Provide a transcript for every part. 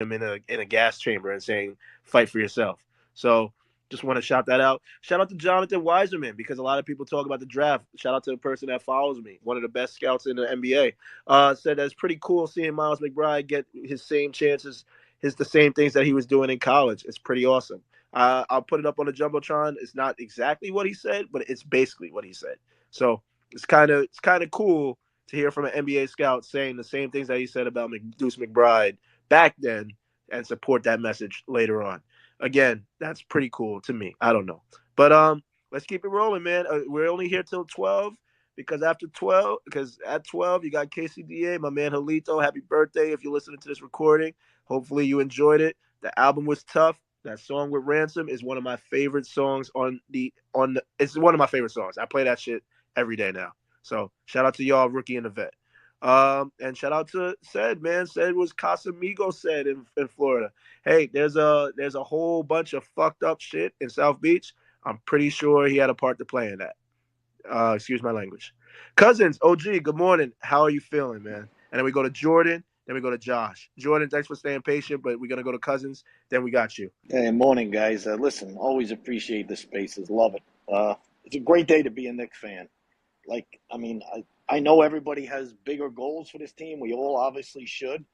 him in a gas chamber and saying, "Fight for yourself." So just want to shout that out. Shout out to Jonathan Weiserman because a lot of people talk about the draft. Shout out to the person that follows me, one of the best scouts in the NBA. Said that it's pretty cool seeing Miles McBride get his same chances, the same things that he was doing in college. It's pretty awesome. I'll put it up on the jumbotron. It's not exactly what he said, but it's basically what he said. So it's kind of cool to hear from an NBA scout saying the same things that he said about Deuce McBride back then and support that message later on. Again, that's pretty cool to me. I don't know, but let's keep it rolling, man. We're only here till 12 because at 12 you got KCDA, my man Halito. Happy birthday if you're listening to this recording. Hopefully you enjoyed it. The album was tough. That song with Ransom is one of my favorite songs it's one of my favorite songs. I play that shit every day now. So shout out to y'all, Rookie and the Vet. And shout out to Said, man. Said was Casamigo said in Florida. Hey, there's a whole bunch of fucked up shit in South Beach. I'm pretty sure he had a part to play in that. Excuse my language. Cousins, OG, good morning. How are you feeling, man? And then we go to Jordan, then we go to Josh. Jordan, thanks for staying patient, but we're gonna go to Cousins, then we got you. Hey, morning, guys. Listen, always appreciate the spaces. Love it. It's a great day to be a Knicks fan. I know everybody has bigger goals for this team. We all obviously should.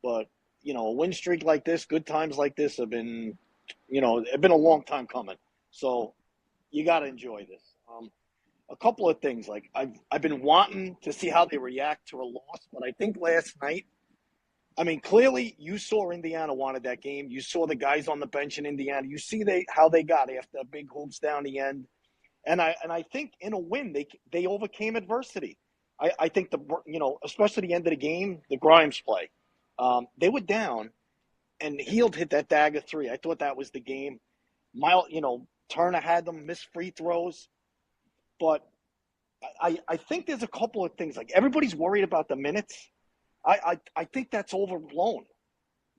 But, a win streak like this, good times like this have been a long time coming. So you got to enjoy this. A couple of things. Like, I've been wanting to see how they react to a loss. But I think last night, clearly you saw Indiana wanted that game. You saw the guys on the bench in Indiana. You see how they got after big hoops down the end. And I think in a win they overcame adversity. I think especially the end of the game, the Grimes play, they were down, and Hield hit that dagger three. I thought that was the game. Turner had them miss free throws, but I think there's a couple of things. Like, everybody's worried about the minutes. I think that's overblown.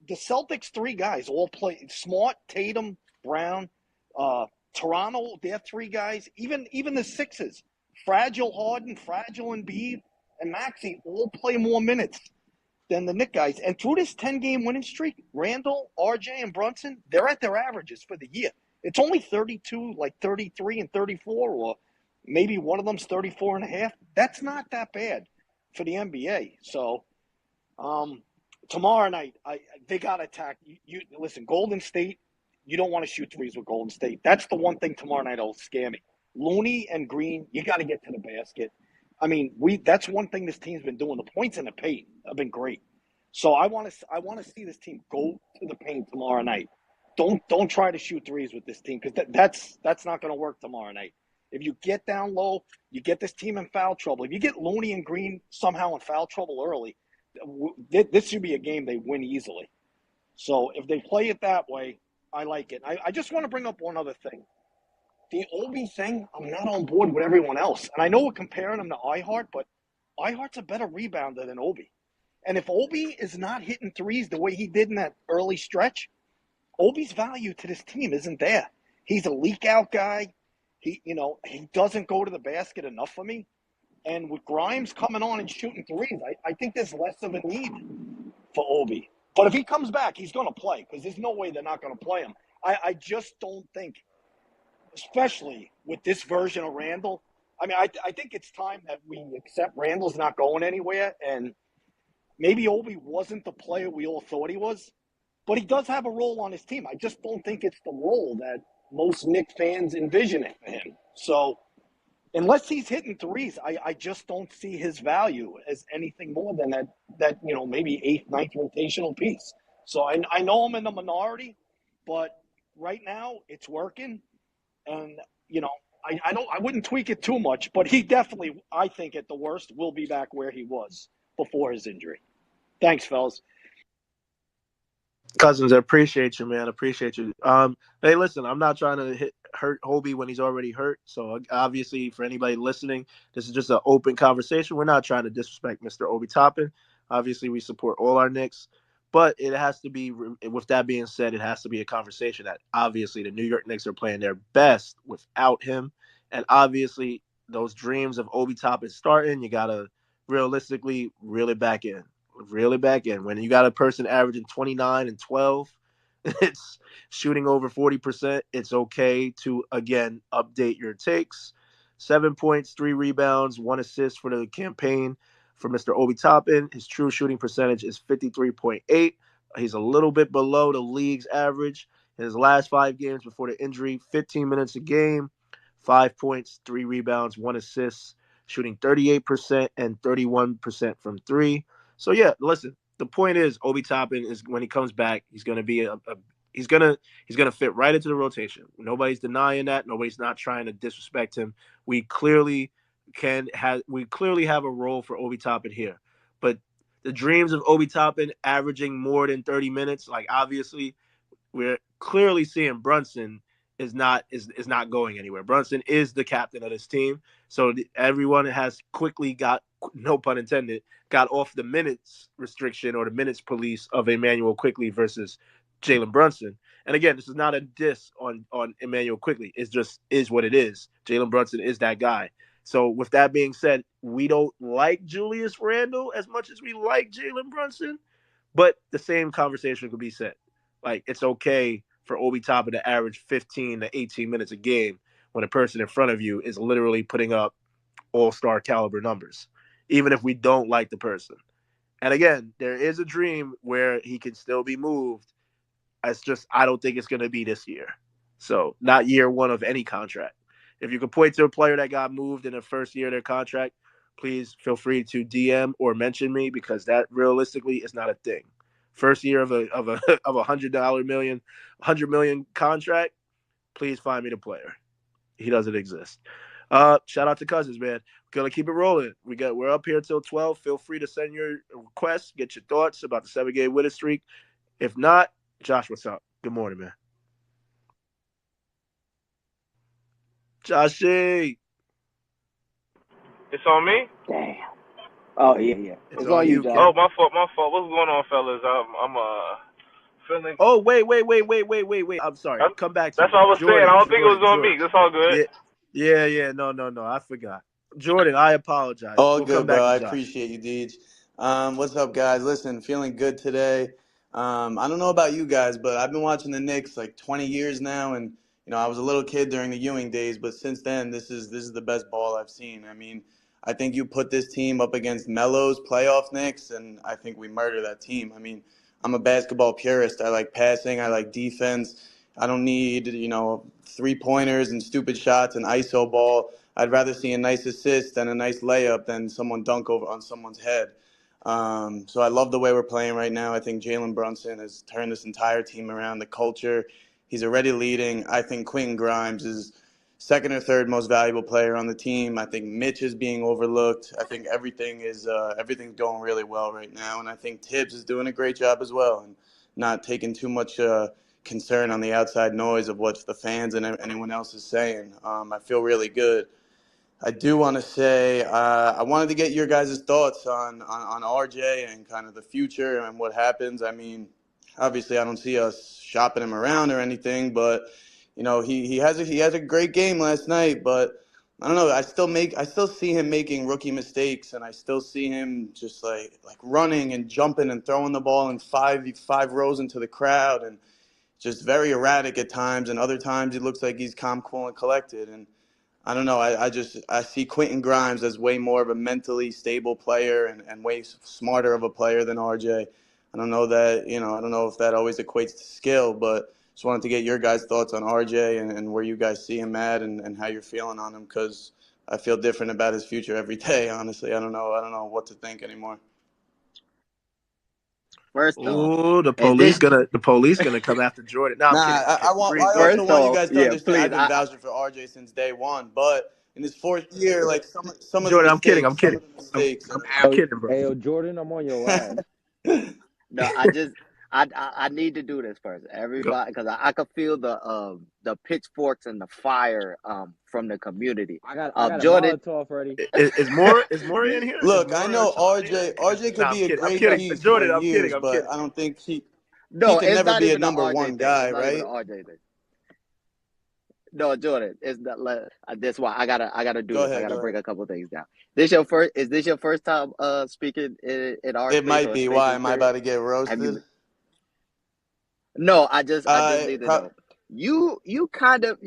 The Celtics, three guys all play Smart, Tatum, Brown, Toronto, their three guys, even the Sixers, fragile Harden, fragile Embiid, and Maxey all play more minutes than the Knicks guys. And through this 10-game winning streak, Randall, RJ, and Brunson, they're at their averages for the year. It's only 32, like 33 and 34, or maybe one of them's 34 and a half. That's not that bad for the NBA. So tomorrow night, they got to attack. Listen, Golden State, you don't want to shoot threes with Golden State. That's the one thing tomorrow night that'll scare me. Looney and Green, you got to get to the basket. That's one thing this team's been doing. The points in the paint have been great. So I want to see this team go to the paint tomorrow night. Don't try to shoot threes with this team, because that's not going to work tomorrow night. If you get down low, you get this team in foul trouble. If you get Looney and Green somehow in foul trouble early, this should be a game they win easily. So if they play it that way, I like it. I just want to bring up one other thing. The Obi thing, I'm not on board with everyone else. And I know we're comparing him to Ihart, but Ihart's a better rebounder than Obi. And if Obi is not hitting threes the way he did in that early stretch, Obi's value to this team isn't there. He's a leak out guy. He doesn't go to the basket enough for me. And with Grimes coming on and shooting threes, I think there's less of a need for Obi. But if he comes back, he's going to play, because there's no way they're not going to play him. I just don't think, especially with this version of Randall, I think it's time that we accept Randall's not going anywhere. And maybe Obi wasn't the player we all thought he was, but he does have a role on his team. I just don't think it's the role that most Knicks fans envision it for him. So unless he's hitting threes, I just don't see his value as anything more than that maybe eighth, ninth rotational piece. So I know I'm in the minority, but right now it's working. And, I wouldn't tweak it too much, but he definitely, I think at the worst, will be back where he was before his injury. Thanks, fellas. Cousins, I appreciate you, man. I appreciate you. Hey, listen, I'm not trying to hurt Hobie when he's already hurt. So obviously, for anybody listening, this is just an open conversation. We're not trying to disrespect Mr. Obi Toppin. Obviously, we support all our Knicks, but it has to be. With that being said, it has to be a conversation that obviously the New York Knicks are playing their best without him, and obviously those dreams of Obi Toppin starting, you gotta realistically reel it back in. Reel it back in. When you got a person averaging 29 and 12, it's shooting over 40%. It's okay to, again, update your takes. 7 points, 3 rebounds, 1 assist for the campaign for Mr. Obi Toppin. His true shooting percentage is 53.8. He's a little bit below the league's average. In his last 5 games before the injury, 15 minutes a game, 5 points, 3 rebounds, 1 assist, shooting 38% and 31% from three. So yeah, listen. The point is, Obi Toppin is when he comes back, he's going to be he's gonna he's gonna fit right into the rotation. Nobody's denying that. Nobody's not trying to disrespect him. We clearly we clearly have a role for Obi Toppin here, but the dreams of Obi Toppin averaging more than 30 minutes, like obviously we're clearly seeing Brunson is not going anywhere. Brunson is the captain of this team, so everyone has quickly got, no pun intended, got off the minutes restriction or the minutes police of Emmanuel Quickly versus Jalen Brunson. And again, this is not a diss on Emmanuel Quickly. It just is what it is. Jalen Brunson is that guy. So with that being said, we don't like Julius Randle as much as we like Jalen Brunson, but the same conversation could be said. Like it's okay for Obi Toppin to average 15 to 18 minutes a game when a person in front of you is literally putting up all-star caliber numbers, even if we don't like the person. And again, there is a dream where he can still be moved. It's just I don't think it's going to be this year. So not year one of any contract. If you could point to a player that got moved in the first year of their contract, please feel free to DM or mention me because that realistically is not a thing. First year of a of $100 million contract, please find me the player. He doesn't exist. Shout out to Cousins, man. We're gonna keep it rolling. We're up here till 12. Feel free to send your requests, get your thoughts about the 7 game winning streak. If not, Josh, what's up? Good morning, man. Joshy, It's on me. Damn. Oh yeah. it's It's on on you, you, Josh. Oh, King. my fault. My fault. What's going on, fellas? I'm feeling. Oh, wait. I'm sorry. That's, Come back to that's me. what I was saying. I don't think it was on Jordan. me. That's all good. Yeah, yeah. No. I forgot. Jordan, I apologize. All We'll come good, back bro. to I Josh. appreciate you, Deej. What's up, guys? Listen, feeling good today. I don't know about you guys, but I've been watching the Knicks like 20 years now, and I was a little kid during the Ewing days, but since then, this is the best ball I've seen. I mean, I think you put this team up against Melo's playoff Knicks, and I think we murder that team. I mean, I'm a basketball purist. I like passing. I like defense. I don't need, 3-pointers and stupid shots and ISO ball. I'd rather see a nice assist and a nice layup than someone dunk over on someone's head. So I love the way we're playing right now. I think Jalen Brunson has turned this entire team around. The culture, he's already leading. I think Quentin Grimes is second or third most valuable player on the team. I think Mitch is being overlooked. I think everything's going really well right now, and I think Tibbs is doing a great job as well, and not taking too much concern on the outside noise of what the fans and anyone else is saying. I feel really good. I do want to say I wanted to get your guys' thoughts on RJ and kind of the future and what happens. I mean, obviously, I don't see us shopping him around or anything, but he has a great game last night. But I don't know. I still see him making rookie mistakes, and I still see him just like running and jumping and throwing the ball in five rows into the crowd, and just very erratic at times. And other times, it looks like he's calm, cool, and collected. And I don't know. I see Quentin Grimes as way more of a mentally stable player and way smarter of a player than RJ. I don't know if that always equates to skill, but just wanted to get your guys' thoughts on RJ and where you guys see him at and how you're feeling on him because I feel different about his future every day. Honestly, I don't know what to think anymore. First off, Oh, is this the police gonna come after Jordan. No, Nah, I'm kidding. I'm kidding. Breeze, I go ahead. also first want you off, guys to yeah, understand please. I've been vouching for RJ since day one, but in his fourth year, like some of the Jordan, I'm kidding. mistakes, I'm some kidding. of the I'm mistakes. I'm, And I'm Hey, kidding, bro. yo, Jordan, I'm on your ass. No, I need to do this first, Go. everybody, because I could feel the pitchforks and the fire from the community. I got a Jordan, Molotov ready. Is more in here? Is Look, I more know Sean in here? RJ could Nah, I'm be a kidding. I'm great kidding. piece for Jordan, I'm kidding. years, I'm but kidding. I don't think he no, can it's never not be a even an number RJ one thing. It's guy, not even an right? RJ thing. no, Jordan. It's not. That's why I gotta do Go this. I ahead, gotta go ahead. break a couple things down. This your first? Is this your first time speaking in our It space might or be. Why spaces? am I about Period. to get Have you? roasted? No, I just need to Pro- know. You kind of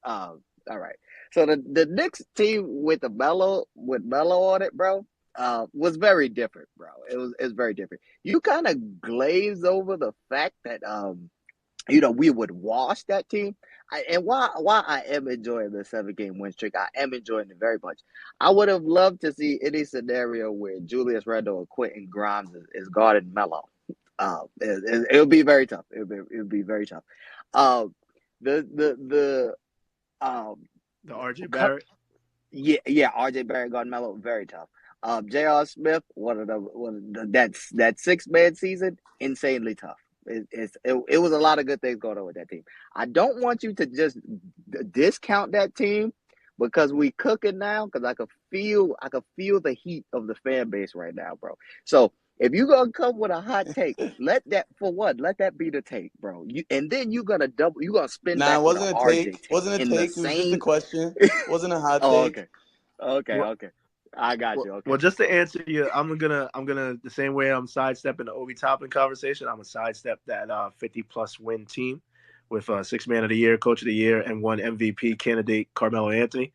all right. So the Knicks team with Melo on it, bro, was very different, bro. It's very different. You kind of glazed over the fact that we would wash that team. And why I am enjoying the 7 game win streak, I am enjoying it very much. I would have loved to see any scenario where Julius Randle or Quentin Grimes is guarding Melo. It'll be very tough. It'll be very tough. Um, the um, The RJ co- Barrett. yeah, RJ Barrett, guarding Melo, very tough. J.R. Smith, that 6 man season, insanely tough. It was a lot of good things going on with that team. I don't want you to just discount that team because we cooking now. Because I could feel the heat of the fan base right now, bro. So if you gonna come with a hot take, let that be the take, bro. And then you gonna spin nah, back it with a wasn't a RJ take. take Wasn't a in the take. It was just a same. question. Wasn't a hot Oh, take. okay. Okay, Well, okay. I got well, you. Okay. well, just to answer you, I'm gonna the same way I'm sidestepping the Obi Toppin conversation. I'm gonna sidestep that 50 plus win team with 6 man of the year, coach of the year, and one MVP candidate, Carmelo Anthony.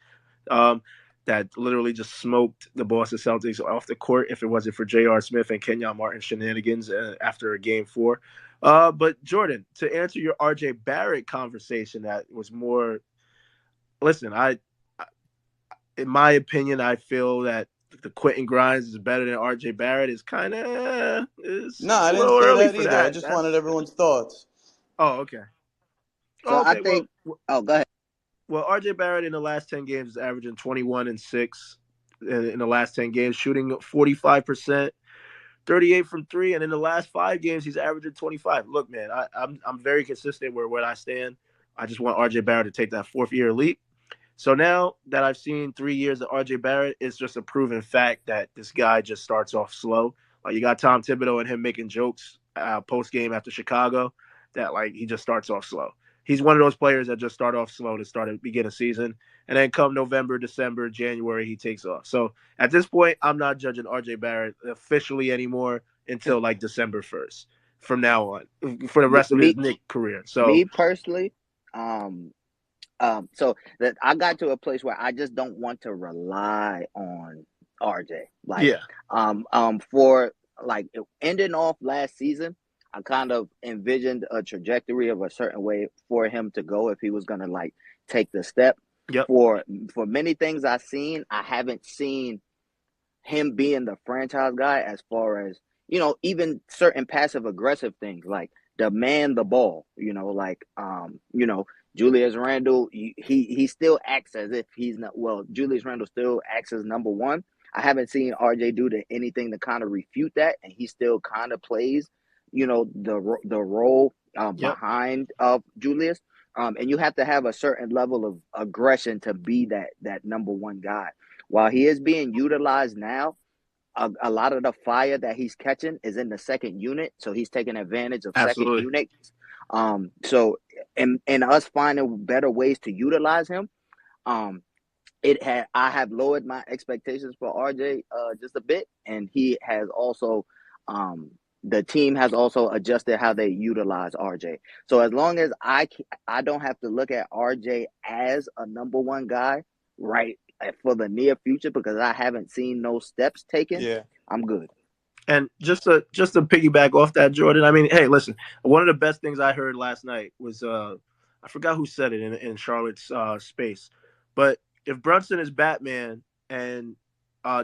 Um, that literally just smoked the Boston Celtics off the court if it wasn't for J.R. Smith and Kenyon Martin shenanigans after game 4. But Jordan, to answer your RJ Barrett conversation, that was more. Listen, in my opinion, I feel that the Quentin Grimes is better than RJ Barrett. Is kind of No, it's I a didn't little say early that for either. I that. just wanted That's everyone's thoughts. okay. So Oh, I okay. think. Oh, go ahead. Well, RJ Barrett in the last 10 games is averaging 21 and 6 in the last 10 games, shooting 45%, 38 from three, and in the last 5 games he's averaging 25. Look, man, I'm very consistent where I stand. I just want RJ Barrett to take that 4th year leap. So now that I've seen 3 years of RJ Barrett, it's just a proven fact that this guy just starts off slow. Like you got Tom Thibodeau and him making jokes post game after Chicago that like he just starts off slow. He's one of those players that just start off slow to start at begin a season, and then come November, December, January, he takes off. So at this point, I'm not judging RJ Barrett officially anymore until like December 1st from now on for the Me, rest of his me, Knicks career. So me personally, um, so that I got to a place where I just don't want to rely on RJ. Like, yeah, for like ending off last season, I kind of envisioned a trajectory of a certain way for him to go if he was gonna like take the step. yep, For many things I've seen, I haven't seen him being the franchise guy as far as even certain passive aggressive things like demand the ball, like Julius Randle, he still acts as if he's not. Well, Julius Randle still acts as number one. I haven't seen RJ do anything to kind of refute that, and he still kind of plays the role yep, behind Julius. And you have to have a certain level of aggression to be that number one guy. While he is being utilized now, a lot of the fire that he's catching is in the second unit, so he's taking advantage of second absolutely. units. So and us finding better ways to utilize him, um, I have lowered my expectations for RJ just a bit, and he has also the team has also adjusted how they utilize RJ. So as long as I don't have to look at RJ as a number one guy, right, for the near future because I haven't seen no steps taken, Yeah. I'm good. And just to piggyback off that, Jordan. I mean, hey, listen. One of the best things I heard last night was I forgot who said it in Charlotte's space, but if Brunson is Batman and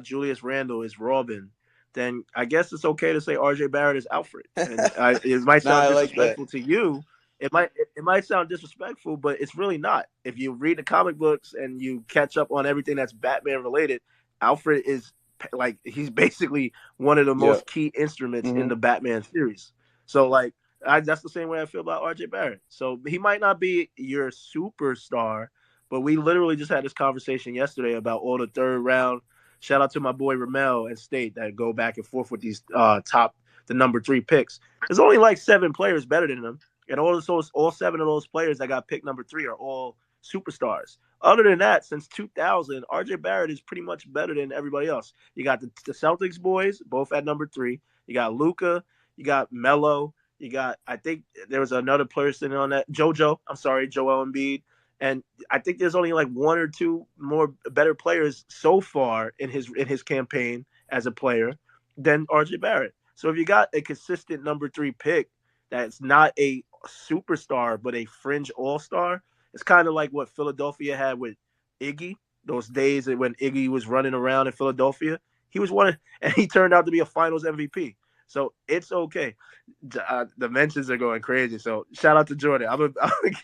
Julius Randle is Robin, then I guess it's okay to say R.J. Barrett is Alfred. And it might Nah, sound I like that. disrespectful to you. It might sound disrespectful, but it's really not. If you read the comic books and you catch up on everything that's Batman related, Alfred is like he's basically one of the Yeah. most key instruments in Hmm. the Batman series. So like that's the same way I feel about RJ Barrett. So he might not be your superstar, but we literally just had this conversation yesterday about all the third round. Shout out to my boy Ramel and State that go back and forth with these the number 3 picks. There's only like 7 players better than him. And all 7 of those players that got picked number 3 are all superstars. Other than that, since 2000, RJ Barrett is pretty much better than everybody else. You got the Celtics boys, both at number 3. You got Luca. You got Melo. You got, I think there was another person on that, Joel Embiid. And I think there's only like 1 or 2 more better players so far in his campaign as a player than RJ Barrett. So if you got a consistent number 3 pick that's not a superstar but a fringe all-star, it's kind of like what Philadelphia had with Iggy. Those days when Iggy was running around in Philadelphia, he was one, and he turned out to be a Finals MVP. So it's okay. The mentions are going crazy. So shout out to Jordan. I'm gonna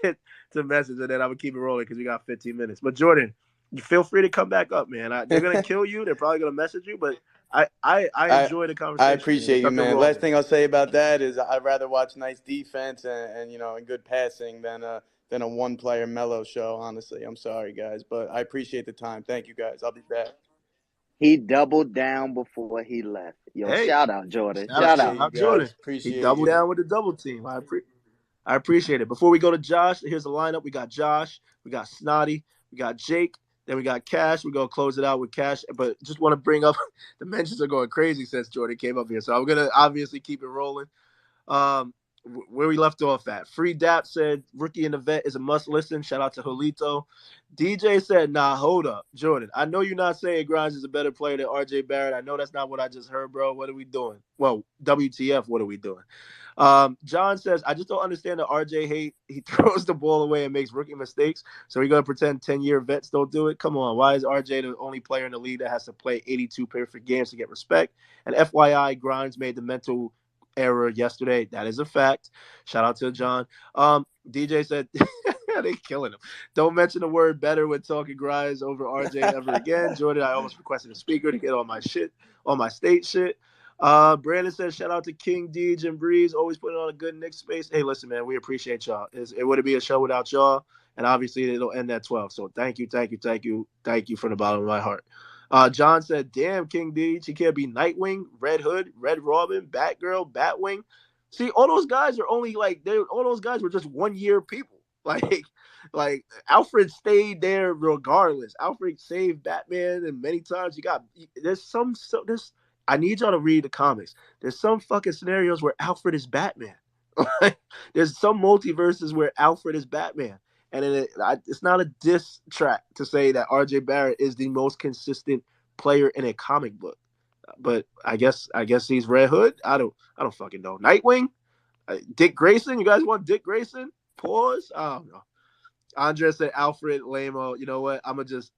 get to the message and then I'm gonna keep it rolling because we got 15 minutes. But Jordan, you feel free to come back up, man. They're gonna kill you. They're probably gonna message you, but I I enjoy the I conversation, man. appreciate There's you, nothing man. wrong Last with it. thing I'll say about that is I'd rather watch nice defense and good passing than a one player mellow show. Honestly, I'm sorry, guys, but I appreciate the time. Thank you, guys. I'll be back. He doubled down before he left. Yo, Hey, shout out Jordan. Shout shout Appreciate out. you, out Jordan. guys. He Appreciate doubled you. down with the double team. I appreciate it. Before we go to Josh, here's the lineup. We got Josh, we got Snotty, we got Jake, then we got Cash. We're gonna close it out with Cash, but just want to bring up the mentions are going crazy since Jordan came up here. So I'm gonna obviously keep it rolling. Um, where we left off at. Free Dap said Rookie in the Vet is a must listen. Shout out to Julito. DJ said, nah, hold up. Jordan, I know you're not saying Grimes is a better player than RJ Barrett. I know that's not what I just heard, bro. What are we doing? Well, WTF, what are we doing? John says, I just don't understand the RJ hate. He throws the ball away and makes rookie mistakes. So we're going to pretend 10-year vets don't do it? Come on. Why is RJ the only player in the league that has to play 82 perfect games to get respect? And FYI, Grimes made the mental error yesterday. That is a fact. Shout out to John. DJ said, they killing him. Don't mention the word better when talking Grimes over RJ ever again. Jordan, I almost requested a speaker to get on my shit, on my state shit. Brandon says, shout out to King Deej and Breeze, always putting on a good Knicks space. Hey, listen, man, we appreciate y'all. It wouldn't be a show without y'all. And obviously, it'll end at 12. So thank you from the bottom of my heart. John said, damn, King Deej, he can't be Nightwing, Red Hood, Red Robin, Batgirl, Batwing. See, all those guys are only like, all those guys were just 1 year people. Like Alfred stayed there regardless. Alfred saved Batman, and many times there's I need y'all to read the comics. There's some fucking scenarios where Alfred is Batman. There's some multiverses where Alfred is Batman. And it's not a diss track to say that RJ Barrett is the most consistent player in a comic book. But I guess he's Red Hood. I don't fucking know. Nightwing, Dick Grayson. You guys want Dick Grayson? Pause. I don't know. Andre said Alfred Lamo. You know what? I'm gonna just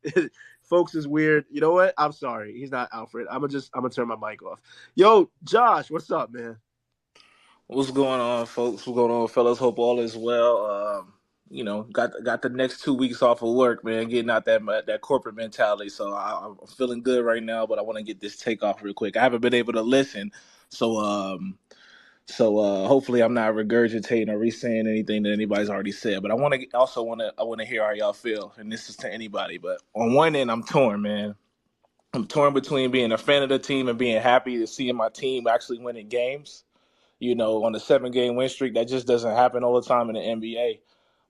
folks is weird. You know what? I'm sorry. He's not Alfred. I'm gonna turn my mic off. Yo, Josh, what's up, man? What's going on, folks? What's going on, fellas? Hope all is well. Got the next 2 weeks off of work, man. Getting out that corporate mentality. So I'm feeling good right now, but I want to get this take off real quick. I haven't been able to listen, so hopefully I'm not regurgitating or re-saying anything that anybody's already said. But I want to hear how y'all feel, and this is to anybody. But on one end, I'm torn, man. I'm torn between being a fan of the team and being happy to seeing my team actually winning games, on a 7 game win streak. That just doesn't happen all the time in the NBA.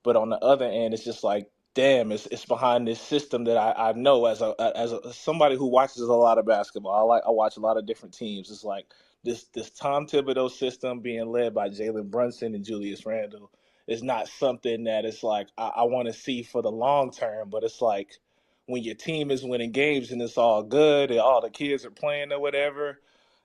But on the other end, it's just like, damn, it's behind this system that I know as somebody who watches a lot of basketball. I watch a lot of different teams. It's like this Tom Thibodeau system being led by Jalen Brunson and Julius Randle is not something that it's like I want to see for the long term. But it's like when your team is winning games and it's all good and all the kids are playing or whatever,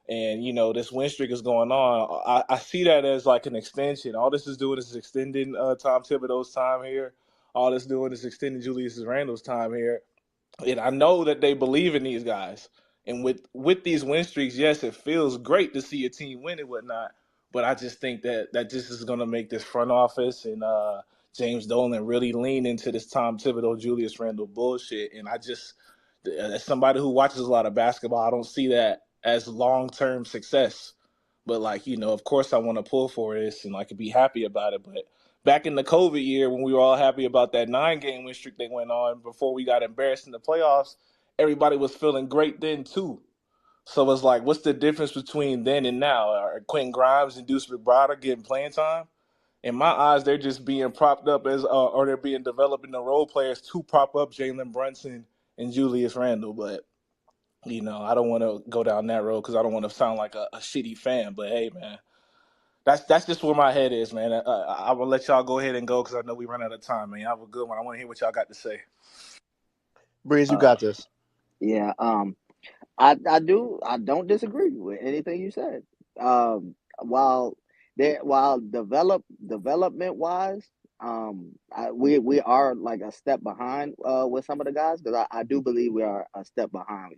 and this win streak is going on. I see that as like an extension. All this is doing is extending Tom Thibodeau's time here. All this doing is extending Julius Randle's time here. And I know that they believe in these guys. And with these win streaks, yes, it feels great to see a team win and whatnot. But I just think that this is going to make this front office and James Dolan really lean into this Tom Thibodeau, Julius Randle bullshit. And I just, as somebody who watches a lot of basketball, I don't see that as long-term success. But of course I want to pull for this and be happy about it. But back in the COVID year when we were all happy about that 9 game win streak they went on before we got embarrassed in the playoffs, everybody was feeling great then too. So it's like, what's the difference between then and now? Are Quentin Grimes and Deuce McBride getting playing time? in my eyes, they're just being propped up as, or they're being developed into role players to prop up Jalen Brunson and Julius Randle. But I don't want to go down that road because I don't want to sound like a shitty fan. But hey, man, that's just where my head is, man. I will let y'all go ahead and go because I know we run out of time, man. Y'all have a good one. I want to hear what y'all got to say. Breeze, you Uh, got this. yeah. I don't disagree with anything you said. While while development wise, we are like a step behind with some of the guys because I do believe we are a step behind,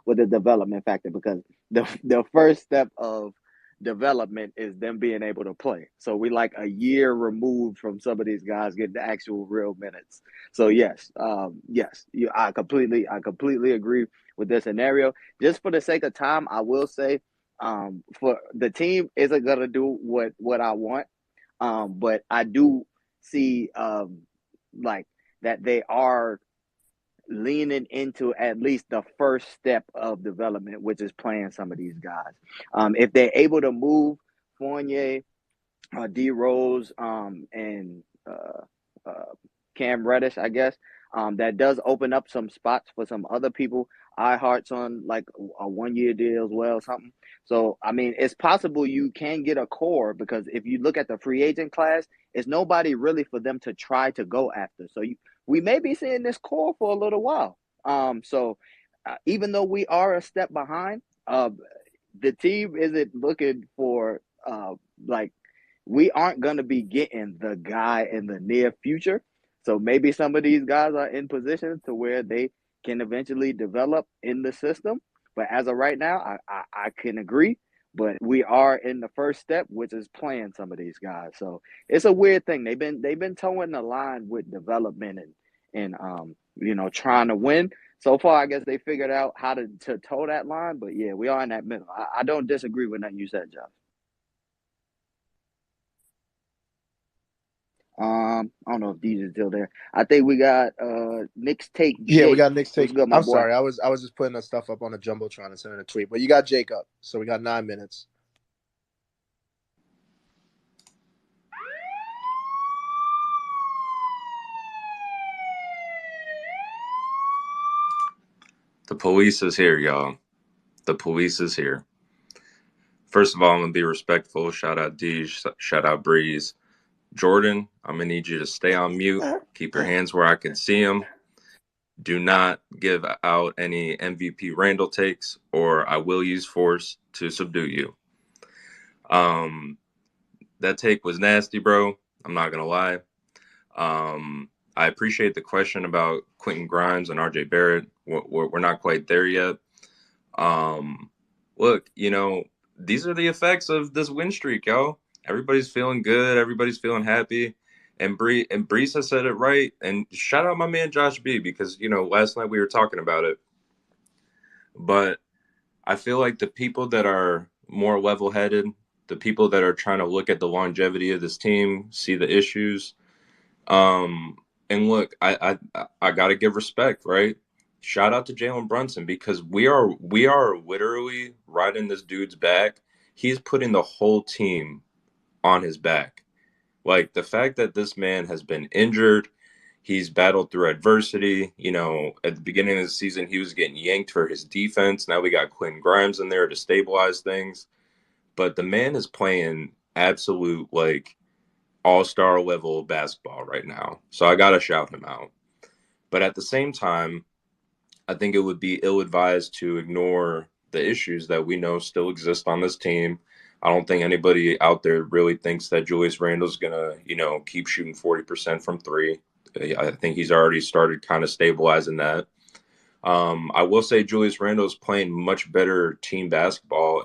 with the development factor because the first step of development is them being able to play. So we like a year removed from some of these guys getting the actual real minutes. So yes, I completely agree with this scenario. Just for the sake of time, I will say, for the team isn't gonna do what I want, but I do see like that they are leaning into at least the first step of development, which is playing some of these guys. If they're able to move Fournier, D Rose, and Cam Reddish, I guess. That does open up some spots for some other people. I Heart's on like a 1 year deal as well, something. So I mean, it's possible you can get a core because if you look at the free agent class, it's nobody really for them to try to go after. So we may be seeing this core for a little while. Even though we are a step behind, the team isn't looking for like we aren't going to be getting the guy in the near future. So maybe some of these guys are in position to where they can eventually develop in the system. But as of right now, I can agree. But we are in the first step, which is playing some of these guys. So it's a weird thing. They've been towing the line with development and trying to win. So far, I guess they figured out how to toe that line. But yeah, we are in that middle. I don't disagree with nothing you said, Josh. I don't know if DJ's still there. I think we got Knicks take Yeah, we Jake. got Knicks What's take. good, my I'm boy? sorry, I was just putting the stuff up on a jumbotron and sending a tweet. But you got Jake up, so we got 9 minutes. The police is here, y'all. The police is here. First of all, I'm going to be respectful. Shout out D, shout out Breeze. Jordan, I'm going to need you to stay on mute. Keep your hands where I can see them. Do not give out any MVP Randall takes, or I will use force to subdue you. That take was nasty, bro. I'm not going to lie. I appreciate the question about Quentin Grimes and RJ Barrett. We're not quite there yet. Look, these are the effects of this win streak, y'all. Everybody's feeling good. Everybody's feeling happy. And Brees has said it right. And shout out my man Josh B because last night we were talking about it. But I feel like the people that are more level-headed, the people that are trying to look at the longevity of this team, see the issues, um, and look, I gotta give respect, right? Shout out to Jalen Brunson because we are literally riding this dude's back. He's putting the whole team on his back. Like the fact that this man has been injured, he's battled through adversity. At the beginning of the season, he was getting yanked for his defense. Now we got Quinn Grimes in there to stabilize things. But the man is playing absolute like all-star level basketball right now. So I got to shout him out. But at the same time, I think it would be ill-advised to ignore the issues that we know still exist on this team. I don't think anybody out there really thinks that Julius Randle's going to, keep shooting 40% from three. I think he's already started kind of stabilizing that. I will say Julius Randle is playing much better team basketball,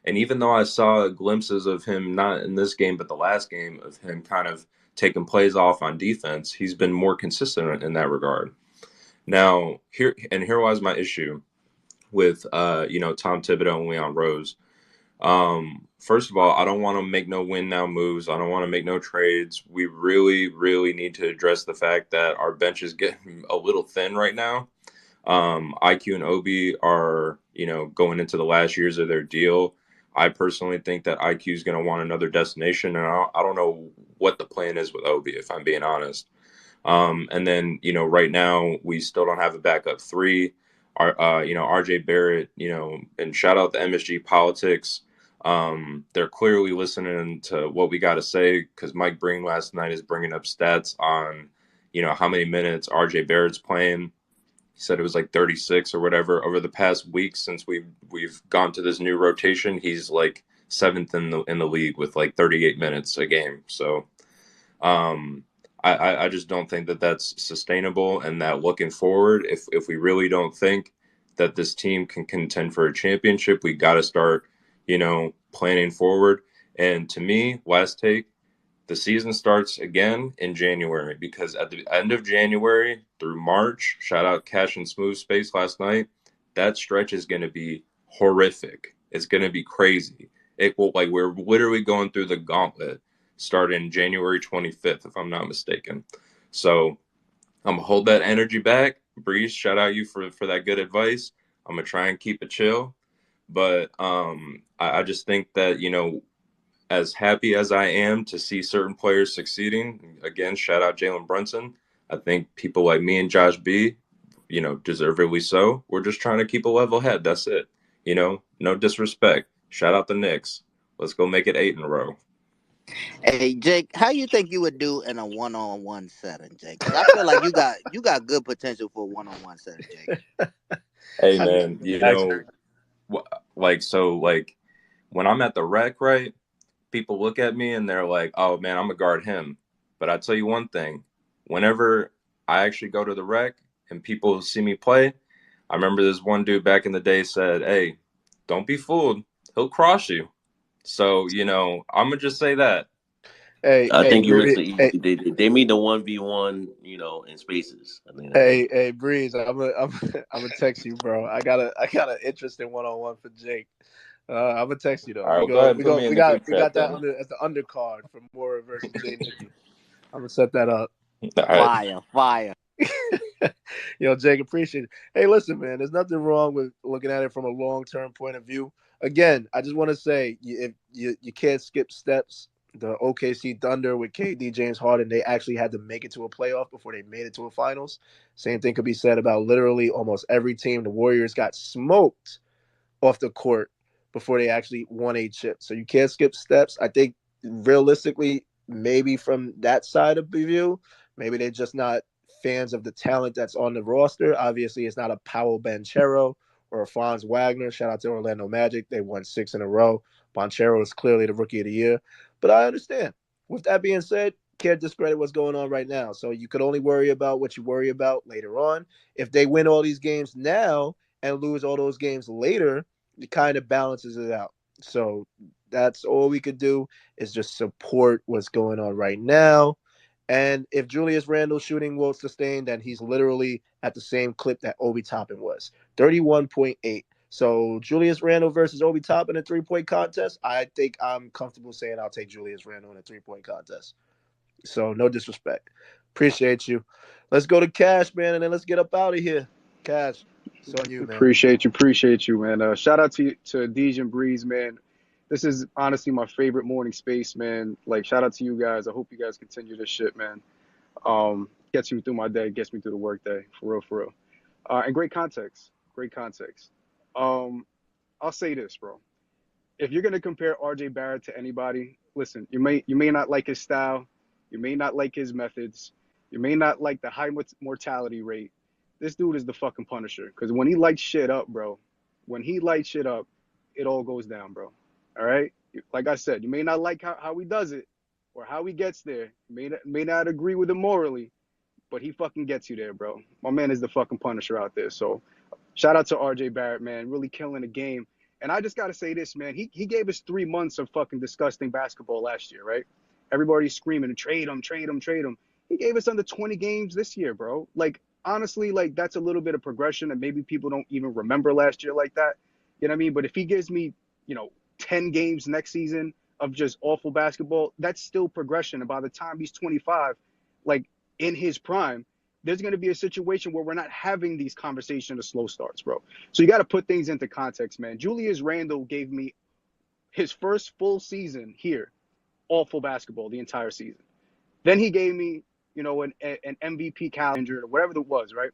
and even though I saw glimpses of him not in this game but the last game of him kind of taking plays off on defense, he's been more consistent in that regard. Now here was my issue with Tom Thibodeau and Leon Rose. First of all, I don't want to make no win now moves. I don't want to make no trades. We really, really need to address the fact that our bench is getting a little thin right now. IQ and Obi are, going into the last years of their deal. I personally think that IQ is going to want another destination, and I don't know what the plan is with Obi, if I'm being honest. And then, right now we still don't have a backup three. RJ Barrett, and shout out to MSG Politics. They're clearly listening to what we got to say, because Mike Breen last night is bringing up stats on, how many minutes RJ Barrett's playing. He said it was like 36 or whatever. Over the past week since we've gone to this new rotation, he's like seventh in the league with like 38 minutes a game. So um, I just don't think that that's sustainable, and that looking forward, if we really don't think that this team can contend for a championship, we got to start, planning forward. And to me, last take, the season starts again in January, because at the end of January through March, shout out Cash and Smooth Space last night, that stretch is going to be horrific. It's going to be crazy. It will, like, we're literally going through the gauntlet starting January 25th, if I'm not mistaken. So I'm going to hold that energy back. Breeze, shout out you for that good advice. I'm going to try and keep it chill. But I just think that, as happy as I am to see certain players succeeding, again, shout out Jalen Brunson. I think people like me and Josh B, deservedly so. We're just trying to keep a level head. That's it. No disrespect. Shout out the Knicks. Let's go make it 8 in a row. Hey Jake, how you think you would do in a one-on-one setting, Jake? Because I feel like you got good potential for a one-on-one setting, Jake. Hey, I know man, like when I'm at the rec, right? People look at me and they're like, "Oh man, I'm gonna guard him." But I tell you one thing: whenever I actually go to the rec and people see me play, I remember this one dude back in the day said, "Hey, don't be fooled. He'll cross you." So I'm gonna just say that. Hey, I hey, think you missed Bree, the hey, they mean the 1v1, in spaces. I think that's hey, Breeze. I'm gonna text you, bro. I got an interesting one-on-one for Jake. I'm gonna text you though. All right, well, go ahead and put me in the group We chat got that then. under as the undercard for Mora versus Jay Nicky. I'm gonna set that up. All right. Fire. Jake, appreciate it. Hey, listen, man. There's nothing wrong with looking at it from a long-term point of view. Again, I just want to say, if you can't skip steps. The OKC Thunder with KD, James Harden, they actually had to make it to a playoff before they made it to a finals. Same thing could be said about literally almost every team. The Warriors got smoked off the court before they actually won a chip. So you can't skip steps. I think realistically, maybe from that side of the view, maybe they're just not fans of the talent that's on the roster. Obviously, it's not a Paolo Banchero or a Franz Wagner. Shout out to Orlando Magic. They won 6 in a row. Banchero is clearly the rookie of the year. But I understand. With that being said, can't discredit what's going on right now. So you could only worry about what you worry about later on. If they win all these games now and lose all those games later, it kind of balances it out. So that's all we could do is just support what's going on right now. And if Julius Randle's shooting will sustain, then he's literally at the same clip that Obi Toppin was, 31.8. So Julius Randle versus Obi Toppin in a 3-point contest, I think I'm comfortable saying I'll take Julius Randle in a 3-point contest. So no disrespect. Appreciate you. Let's go to Cash, man, and then let's get up out of here. Cash, it's on you, man. Appreciate you, man. Shout out to Deej and Breeze, man. This is honestly my favorite morning space, man. Like, shout out to you guys. I hope you guys continue this shit, man. Gets me through my day, gets me through the work day, for real, for real. And great context, great context. Um, I'll say this, bro. If you're gonna compare RJ Barrett to anybody, listen, you may not like his style, you may not like his methods, you may not like the high mortality rate. This dude is the fucking Punisher. Because when he lights shit up, bro, when he lights shit up, it all goes down, bro. All right? Like I said, you may not like how he does it or how he gets there. You may not agree with him morally, but he fucking gets you there, bro. My man is the fucking Punisher out there. So shout out to RJ Barrett, man, really killing the game. And I just got to say this, man. He gave us 3 months of fucking disgusting basketball last year, right? Everybody's screaming, trade him, trade him, trade him. He gave us under 20 games this year, bro. Like, honestly, like, that's a little bit of progression, and maybe people don't even remember last year like that. You know what I mean? But if he gives me, 10 games next season of just awful basketball, that's still progression. And by the time he's 25, like, in his prime, there's going to be a situation where we're not having these conversations of slow starts, bro. So you got to put things into context, man. Julius Randle gave me His first full season here, awful basketball the entire season. Then he gave me, an MVP calendar or whatever it was, right?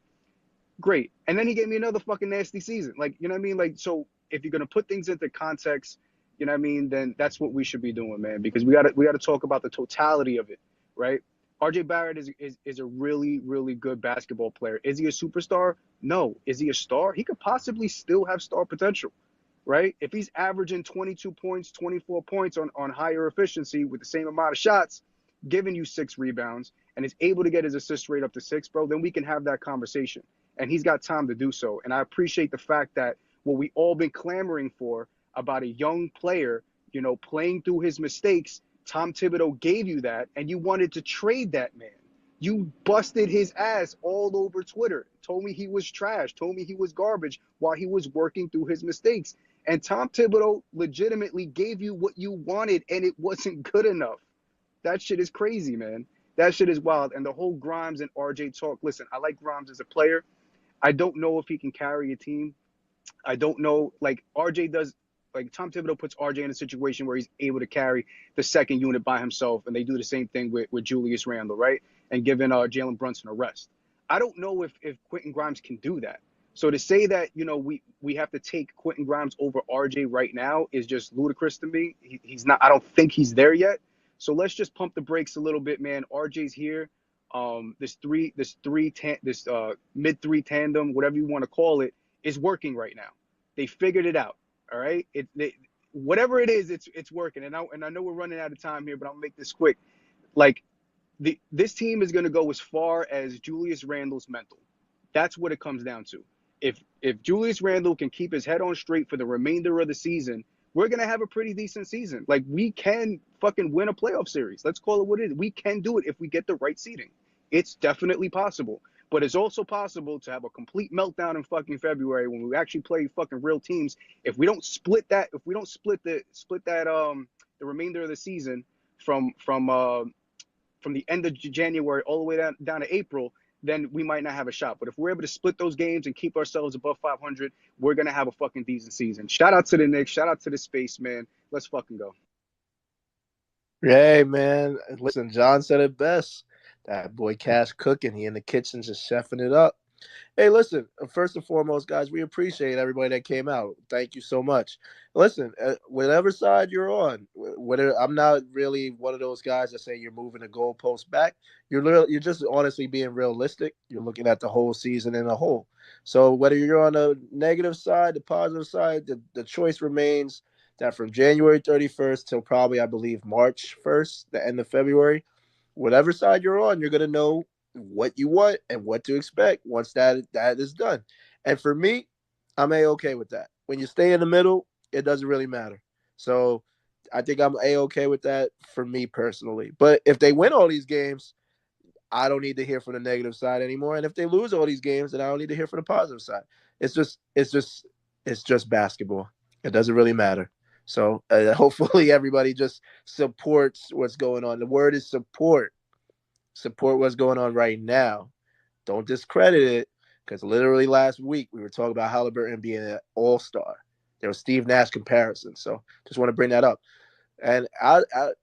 Great. And then he gave me another fucking nasty season. Like, you know what I mean? Like, so if you're gonna put things into context, you know what I mean, then that's what we should be doing, man. Because we gotta talk about the totality of it, right? RJ Barrett is a really, really good basketball player. Is he a superstar? No. Is he a star? He could possibly still have star potential, right? If he's averaging 22 points, 24 points on higher efficiency with the same amount of shots, giving you 6 rebounds, and is able to get his assist rate up to 6, bro, then we can have that conversation. And he's got time to do so. And I appreciate the fact that what we all been clamoring for about a young player, playing through his mistakes, Tom Thibodeau gave you that, and you wanted to trade that man. You busted his ass all over Twitter, told me he was trash, told me he was garbage while he was working through his mistakes. And Tom Thibodeau legitimately gave you what you wanted, and it wasn't good enough. That shit is crazy, man. That shit is wild. And the whole Grimes and RJ talk. Listen, I like Grimes as a player. I don't know if he can carry a team. I don't know. Like RJ does, like Tom Thibodeau puts RJ in a situation where he's able to carry the second unit by himself, and they do the same thing with Julius Randle, right? And giving Jalen Brunson a rest. I don't know if Quentin Grimes can do that. So to say that we have to take Quentin Grimes over RJ right now is just ludicrous to me. He's not. I don't think he's there yet. So let's just pump the brakes a little bit, man. RJ's here. This mid three tandem, whatever you want to call it, is working right now. They figured it out. All right. Whatever it is, it's working. And I know we're running out of time here, but I'll make this quick. Like this team is going to go as far as Julius Randle's mental. That's what it comes down to. If Julius Randle can keep his head on straight for the remainder of the season, we're going to have a pretty decent season. Like, we can fucking win a playoff series. Let's call it what it is. We can do it if we get the right seeding. It's definitely possible. But it's also possible to have a complete meltdown in fucking February when we actually play fucking real teams. If we don't split that, the remainder of the season from the end of January all the way down to April, then we might not have a shot. But if we're able to split those games and keep ourselves above 500, we're going to have a fucking decent season. Shout out to the Knicks. Shout out to the space, man. Let's fucking go. Hey, man. Listen, John said it best. That boy Cash cooking. He in the kitchen just chefing it up. Hey, listen, first and foremost, guys, we appreciate everybody that came out. Thank you so much. Listen, whatever side you're on, whether I'm not really one of those guys that say you're moving the goalpost back. You're just honestly being realistic. You're looking at the whole season in a whole. So whether you're on the negative side, the positive side, the choice remains that from January 31st till probably, I believe, March 1st, the end of February, whatever side you're on, you're going to know what you want and what to expect once that is done. And for me, I'm a-okay with that. When you stay in the middle, it doesn't really matter. So I think I'm a-okay with that for me personally. But if they win all these games, I don't need to hear from the negative side anymore. And if they lose all these games, then I don't need to hear from the positive side. It's just basketball. It doesn't really matter. So hopefully everybody just supports what's going on. The word is support. Support what's going on right now. Don't discredit it, because literally last week we were talking about Halliburton being an all-star. There was Steve Nash comparison. So just want to bring that up. And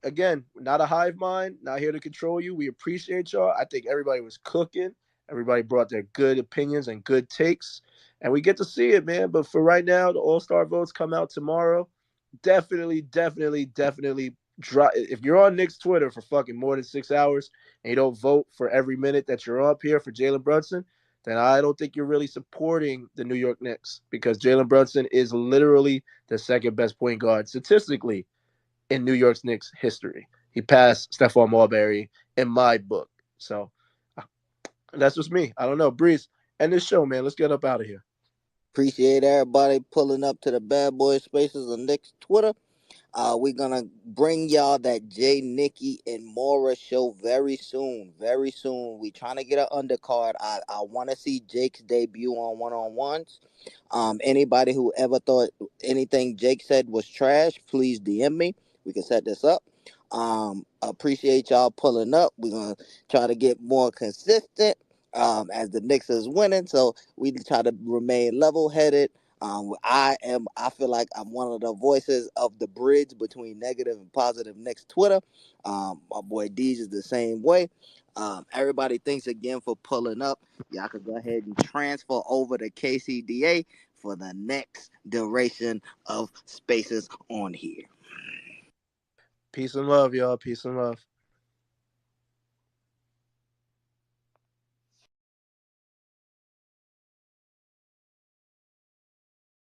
again, not a hive mind, not here to control you. We appreciate y'all. I think everybody was cooking. Everybody brought their good opinions and good takes. And we get to see it, man. But for right now, the all-star votes come out tomorrow. Definitely drop. If you're on Knicks Twitter for fucking more than 6 hours and you don't vote for every minute that you're up here for Jalen Brunson, then I don't think you're really supporting the New York Knicks, because Jalen Brunson is literally the second best point guard statistically in New York's Knicks history. He passed Stephon Marbury in my book. So that's just me. I don't know. Breeze, end this show, man. Let's get up out of here. Appreciate everybody pulling up to the Bad Boy Spaces on Nick's Twitter. We're gonna bring y'all that Jay, Nikki, and Mora show very soon. Very soon. We trying to get an undercard. I want to see Jake's debut on one-on-ones. Anybody who ever thought anything Jake said was trash, please DM me. We can set this up. Appreciate y'all pulling up. We're gonna try to get more consistent. As the Knicks is winning, so we try to remain level-headed. I feel like I'm one of the voices of the bridge between negative and positive Knicks Twitter. My boy Deej is the same way. Everybody, thanks again for pulling up. Y'all can go ahead and transfer over to KCDA for the next duration of spaces on here. Peace and love, y'all. Peace and love.